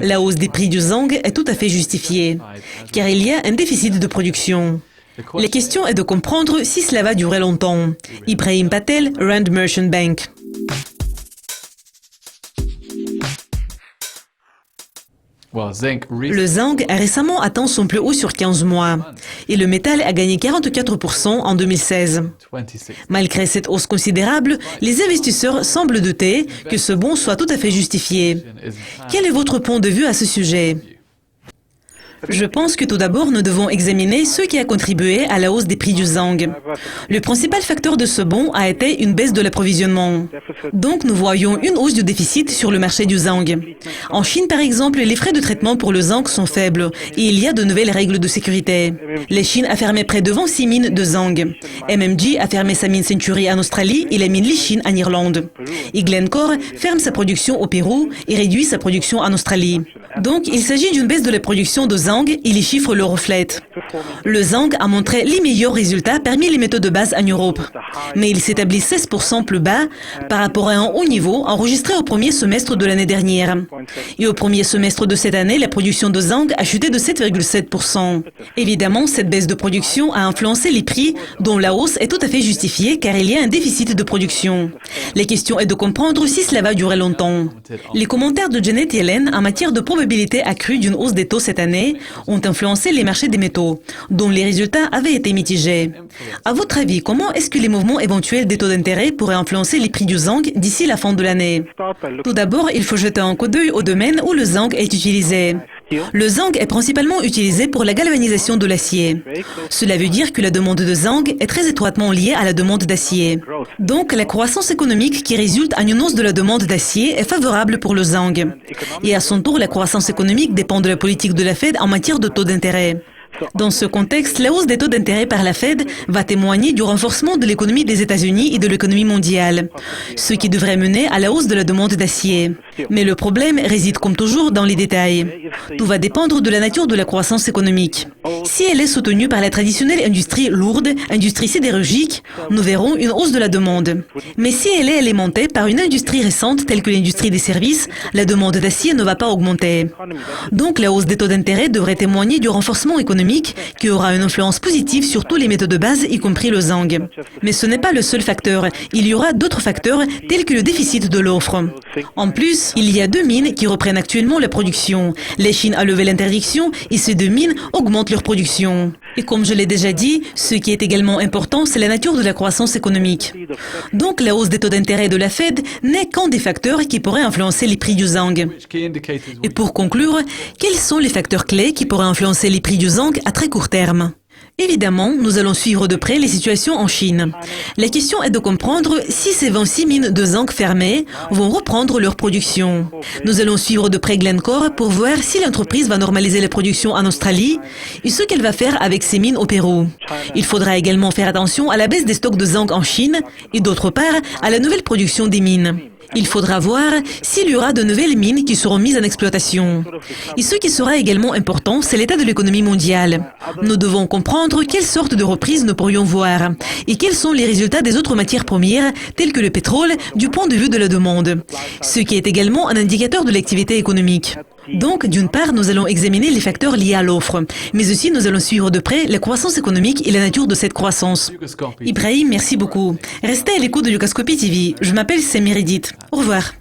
La hausse des prix du zang est tout à fait justifiée, car il y a un déficit de production. La question est de comprendre si cela va durer longtemps. Ibrahim Patel, Rand Merchant Bank. Le zang a récemment atteint son plus haut sur 15 mois et le métal a gagné 44% en 2016. Malgré cette hausse considérable, les investisseurs semblent douter que ce bond soit tout à fait justifié. Quel est votre point de vue à ce sujet ? Je pense que tout d'abord, nous devons examiner ce qui a contribué à la hausse des prix du zang. Le principal facteur de ce bond a été une baisse de l'approvisionnement. Donc, nous voyons une hausse du déficit sur le marché du zang. En Chine, par exemple, les frais de traitement pour le zang sont faibles et il y a de nouvelles règles de sécurité. La Chine a fermé près de 26 mines de zang. MMG a fermé sa mine Century en Australie et la mine Lishin en Irlande. Et Glencore ferme sa production au Pérou et réduit sa production en Australie. Donc, il s'agit d'une baisse de la production de zang et les chiffres le reflètent. Le zang a montré les meilleurs résultats parmi les métaux de base en Europe, mais il s'établit 16% plus bas par rapport à un haut niveau enregistré au premier semestre de l'année dernière. Et au premier semestre de cette année, la production de zang a chuté de 7,7%. Évidemment, cette baisse de production a influencé les prix, dont la hausse est tout à fait justifiée car il y a un déficit de production. La question est de comprendre si cela va durer longtemps. Les commentaires de Janet Yellen en matière de probabilité accrue d'une hausse des taux cette année ont influencé les marchés des métaux, dont les résultats avaient été mitigés. À votre avis, comment est-ce que les mouvements éventuels des taux d'intérêt pourraient influencer les prix du zang d'ici la fin de l'année? Tout d'abord, il faut jeter un coup d'œil au domaine où le zang est utilisé. Le zang est principalement utilisé pour la galvanisation de l'acier. Cela veut dire que la demande de zang est très étroitement liée à la demande d'acier. Donc, la croissance économique qui résulte en une hausse de la demande d'acier est favorable pour le zang. Et à son tour, la croissance économique dépend de la politique de la Fed en matière de taux d'intérêt. Dans ce contexte, la hausse des taux d'intérêt par la Fed va témoigner du renforcement de l'économie des États-Unis et de l'économie mondiale, ce qui devrait mener à la hausse de la demande d'acier. Mais le problème réside comme toujours dans les détails. Tout va dépendre de la nature de la croissance économique. Si elle est soutenue par la traditionnelle industrie lourde, industrie sidérurgique, nous verrons une hausse de la demande. Mais si elle est alimentée par une industrie récente telle que l'industrie des services, la demande d'acier ne va pas augmenter. Donc la hausse des taux d'intérêt devrait témoigner du renforcement économique qui aura une influence positive sur tous les métaux de base, y compris le zang. Mais ce n'est pas le seul facteur. Il y aura d'autres facteurs tels que le déficit de l'offre. En plus, il y a 2 mines qui reprennent actuellement la production. La Chine a levé l'interdiction et ces 2 mines augmentent leur production. Et comme je l'ai déjà dit, ce qui est également important, c'est la nature de la croissance économique. Donc la hausse des taux d'intérêt de la Fed n'est qu'un des facteurs qui pourraient influencer les prix du zang. Et pour conclure, quels sont les facteurs clés qui pourraient influencer les prix du zang à très court terme? Évidemment, nous allons suivre de près les situations en Chine. La question est de comprendre si ces 26 mines de zang fermées vont reprendre leur production. Nous allons suivre de près Glencore pour voir si l'entreprise va normaliser la production en Australie et ce qu'elle va faire avec ces mines au Pérou. Il faudra également faire attention à la baisse des stocks de zang en Chine et d'autre part à la nouvelle production des mines. Il faudra voir s'il y aura de nouvelles mines qui seront mises en exploitation. Et ce qui sera également important, c'est l'état de l'économie mondiale. Nous devons comprendre quelle sorte de reprise nous pourrions voir et quels sont les résultats des autres matières premières, telles que le pétrole, du point de vue de la demande, ce qui est également un indicateur de l'activité économique. Donc, d'une part, nous allons examiner les facteurs liés à l'offre, mais aussi nous allons suivre de près la croissance économique et la nature de cette croissance. Ibrahim, merci beaucoup. Restez à l'écoute de Lucascopy TV. Je m'appelle Semiridit. Au revoir.